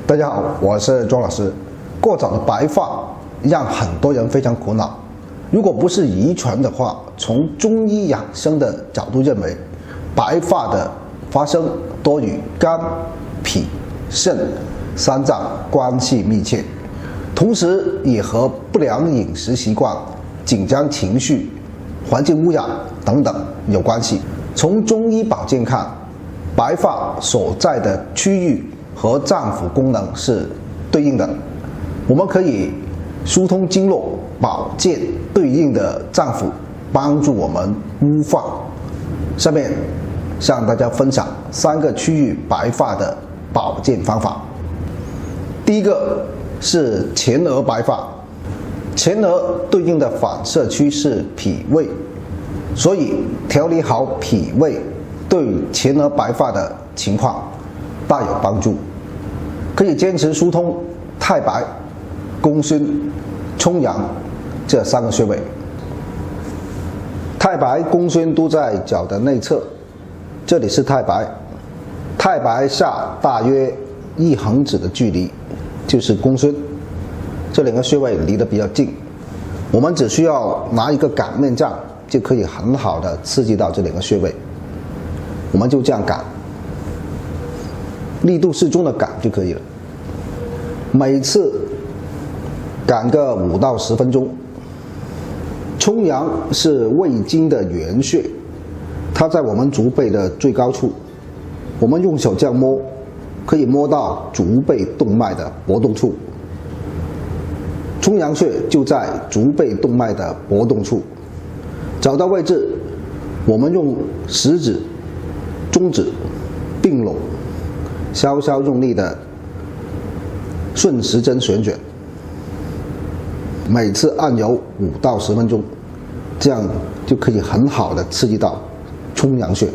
大家好，我是庄老师。过早的白发让很多人非常苦恼。如果不是遗传的话，从中医养生的角度认为，白发的发生多与肝、脾、肾三脏关系密切，同时也和不良饮食习惯、紧张情绪、环境污染等等有关系。从中医保健看，白发所在的区域和脏腑功能是对应的，我们可以疏通经络，保健对应的脏腑，帮助我们乌发。下面向大家分享3个区域白发的保健方法。第一个是前额白发，前额对应的反射区是脾胃，所以调理好脾胃对前额白发的情况大有帮助。可以坚持疏通太白、公孙、冲阳这3个穴位。太白、公孙都在脚的内侧，这里是太白，太白下大约1横指的距离就是公孙，这2个穴位离得比较近，我们只需要拿一个擀面杖就可以很好的刺激到这2个穴位。我们就这样擀，力度适中的擀就可以了。每次擀个5到10分钟。冲阳是胃经的原穴，它在我们足背的最高处，我们用手这样摸，可以摸到足背动脉的搏动处。冲阳穴就在足背动脉的搏动处，找到位置，我们用食指、中指并拢，稍稍用力的顺时针旋转，每次按揉5到10分钟，这样就可以很好的刺激到冲阳穴。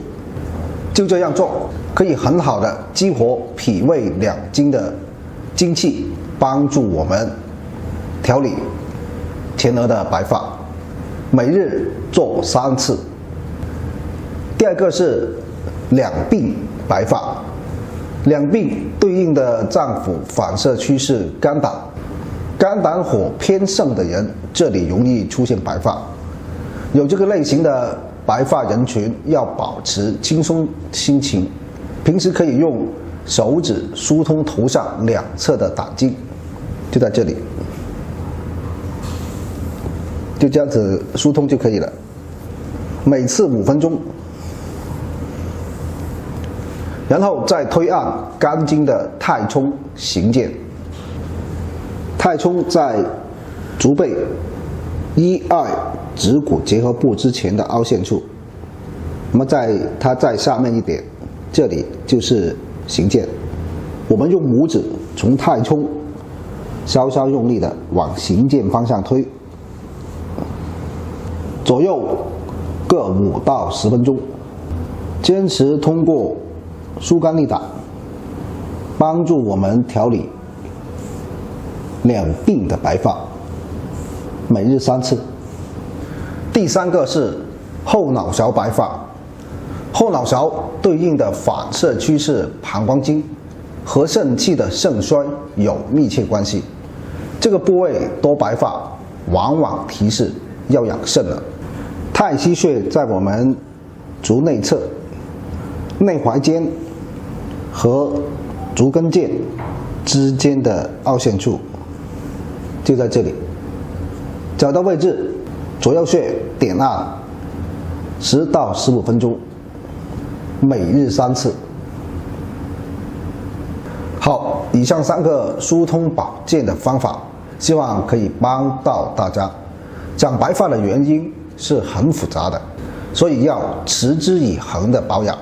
就这样做，可以很好的激活脾胃两经的精气，帮助我们调理前额的白发。每日做3次。第二个是两鬓白发，两鬓对应的脏腑反射区是肝胆，肝胆火偏盛的人，这里容易出现白发。有这个类型的白发人群，要保持轻松心情，平时可以用手指疏通头上2侧的胆经，就在这里，就这样子疏通就可以了，每次5分钟。然后再推按肝经的太冲、行健。太冲在足背1、2指骨结合部之前的凹陷处，那么它在下面一点，这里就是行健。我们用拇指从太冲稍稍用力的往行健方向推，左右各5到10分钟，坚持通过疏肝利胆，帮助我们调理两鬓的白发，每日3次。第3个是后脑勺白发，后脑勺对应的反射区是膀胱经，和肾气的盛衰有密切关系。这个部位多白发，往往提示要养肾了。太溪穴在我们足内侧内踝尖和足跟腱之间的凹陷处，就在这里。找到位置，左右穴点按10到15分钟，每日3次。好，以上3个疏通保健的方法，希望可以帮到大家。长白发的原因是很复杂的，所以要持之以恒的保养，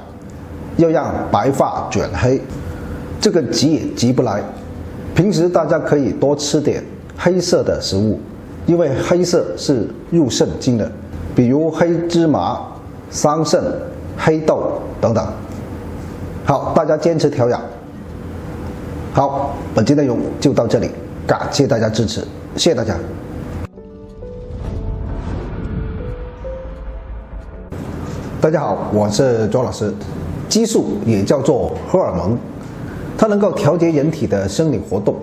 要让白发卷黑，这个急也急不来。平时大家可以多吃点黑色的食物，因为黑色是入肾经的，比如黑芝麻、桑葚、黑豆等等。好，大家坚持调养。好，本期内容就到这里，感谢大家支持，谢谢大家。大家好，我是周老师。激素也叫做荷尔蒙，它能够调节人体的生理活动，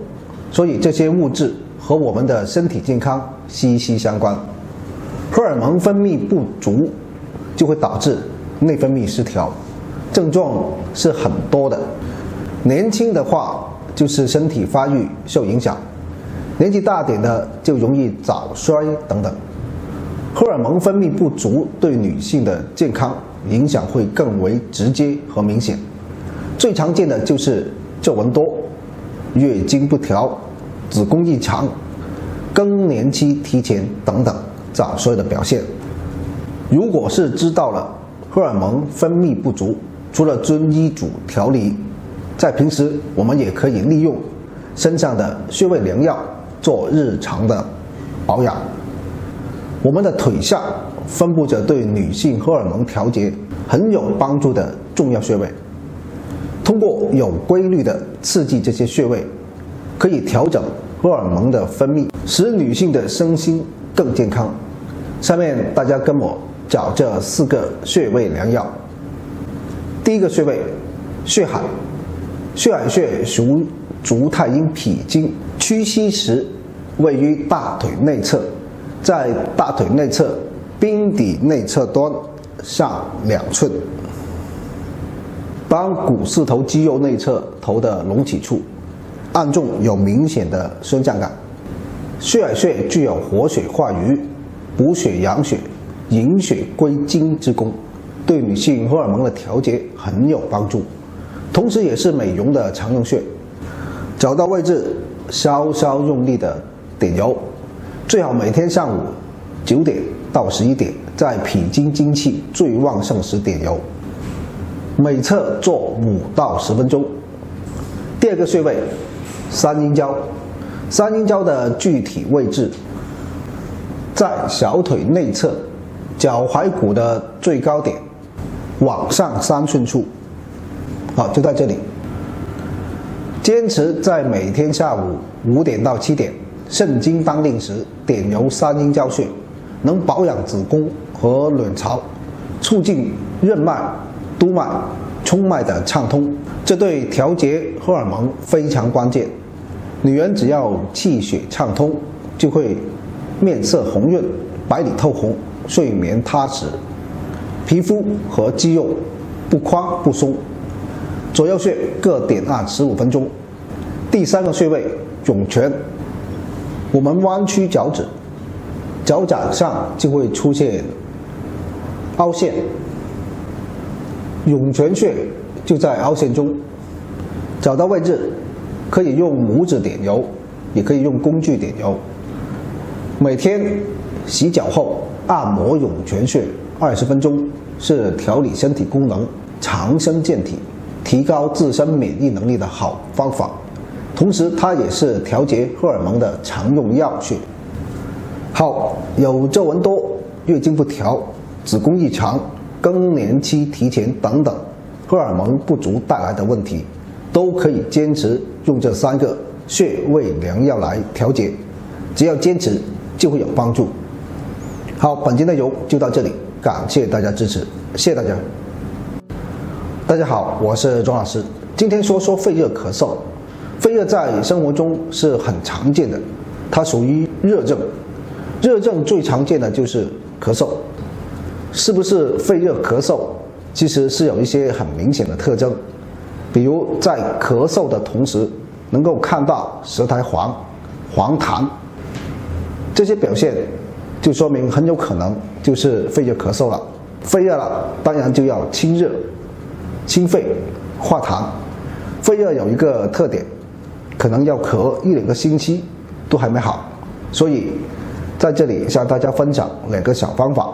所以这些物质和我们的身体健康息息相关。荷尔蒙分泌不足就会导致内分泌失调，症状是很多的。年轻的话就是身体发育受影响，年纪大点的就容易早衰等等。荷尔蒙分泌不足对女性的健康影响会更为直接和明显，最常见的就是皱纹多、月经不调、子宫异常、更年期提前等等早衰的表现。如果是知道了荷尔蒙分泌不足，除了遵医嘱调理，在平时我们也可以利用身上的穴位良药做日常的保养。我们的腿下分布着对女性荷尔蒙调节很有帮助的重要穴位，通过有规律的刺激这些穴位，可以调整荷尔蒙的分泌，使女性的身心更健康。下面大家跟我找这4个穴位良药。第一个穴位，血海。血海穴属足太阴脾经，屈膝时位于大腿内侧，在大腿内侧髌底内侧端上2寸。当股四头肌肉内侧头的隆起处，按中有明显的酸胀感。血海穴具有活血化瘀、补血养血、引血归经之功，对女性荷尔蒙的调节很有帮助，同时也是美容的常用穴。找到位置，稍稍用力的点油，最好每天上午9点到11点，在脾经精气最旺盛时点油，每侧做5到10分钟。第二个穴位，三阴交。三阴交的具体位置在小腿内侧脚踝骨的最高点往上3寸处，好，就在这里。坚持在每天下午5点到7点肾经当令时点油三阴交穴，能保养子宫和卵巢，促进任脉、督脉、冲脉的畅通，这对调节荷尔蒙非常关键。女人只要气血畅通，就会面色红润、白里透红、睡眠踏实，皮肤和肌肉不宽不松。左右穴各点按15分钟。第三个穴位，涌泉。我们弯曲脚趾，脚掌上就会出现凹陷，涌泉穴就在凹陷中。找到位置，可以用拇指点油，也可以用工具点油。每天洗脚后按摩涌泉穴20分钟，是调理身体功能、强身健体、提高自身免疫能力的好方法。同时它也是调节荷尔蒙的常用药穴。好，有皱纹多、月经不调、子宫异常、更年期提前等等荷尔蒙不足带来的问题，都可以坚持用这3个穴位良药来调节，只要坚持就会有帮助。好，本期内容就到这里，感谢大家支持，谢谢大家。大家好，我是庄老师，今天说肺热咳嗽。肺热在生活中是很常见的，它属于热症。热症最常见的就是咳嗽，是不是肺热咳嗽？其实是有一些很明显的特征，比如在咳嗽的同时，能够看到舌苔黄痰，这些表现就说明很有可能就是肺热咳嗽了。肺热了，当然就要清热、清肺、化痰。肺热有一个特点，可能要咳1-2个星期都还没好，所以在这里向大家分享2个小方法，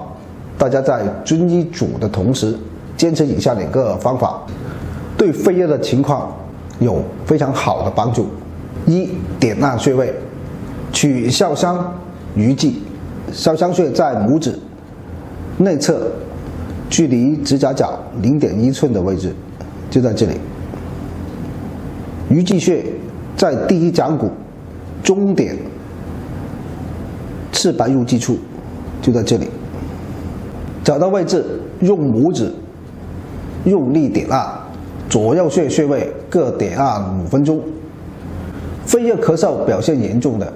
大家在遵医嘱的同时坚持以下2个方法，对肺热的情况有非常好的帮助。1. 点按穴位，取少商鱼际。少商穴在拇指内侧，距离指甲角0.1寸的位置，就在这里。鱼际穴在第1掌骨中点赤白入际处，就在这里。找到位置，用拇指用力点按，左右穴位各点按5分钟。肺热咳嗽表现严重的，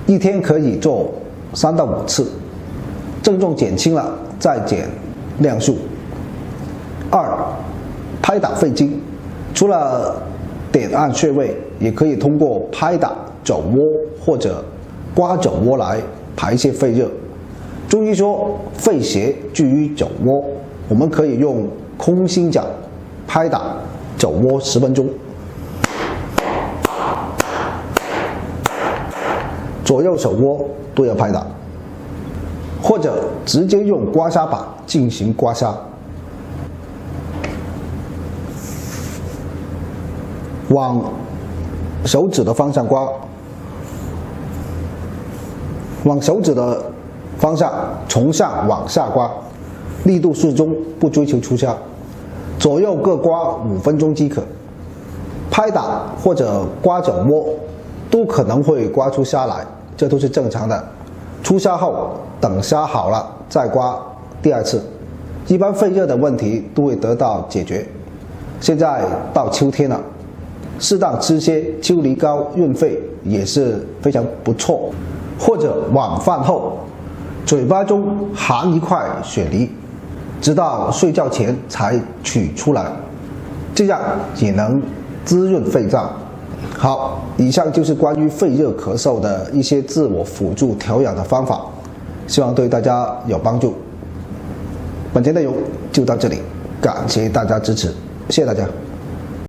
一天可以做3到5次，症状减轻了再减量数。2、拍打肺经，除了点按穴位，也可以通过拍打肘窝或者刮肘窝来排泄肺热。中医说肺邪聚于肘窝，我们可以用空心脚拍打肘窝10分钟，左右手窝都要拍打，或者直接用刮痧板进行刮痧。往手指的方向刮，往手指的方向从上往下刮，力度适中，不追求出痧，左右各刮5分钟即可。拍打或者刮肘窝都可能会刮出痧来，这都是正常的。出痧后等痧好了再刮第2次，一般肺热的问题都会得到解决。现在到秋天了，适当吃些秋梨膏润肺也是非常不错。或者晚饭后嘴巴中含一块雪梨，直到睡觉前才取出来，这样也能滋润肺脏。好，以上就是关于肺热咳嗽的一些自我辅助调养的方法，希望对大家有帮助。本节内容就到这里，感谢大家支持，谢谢大家。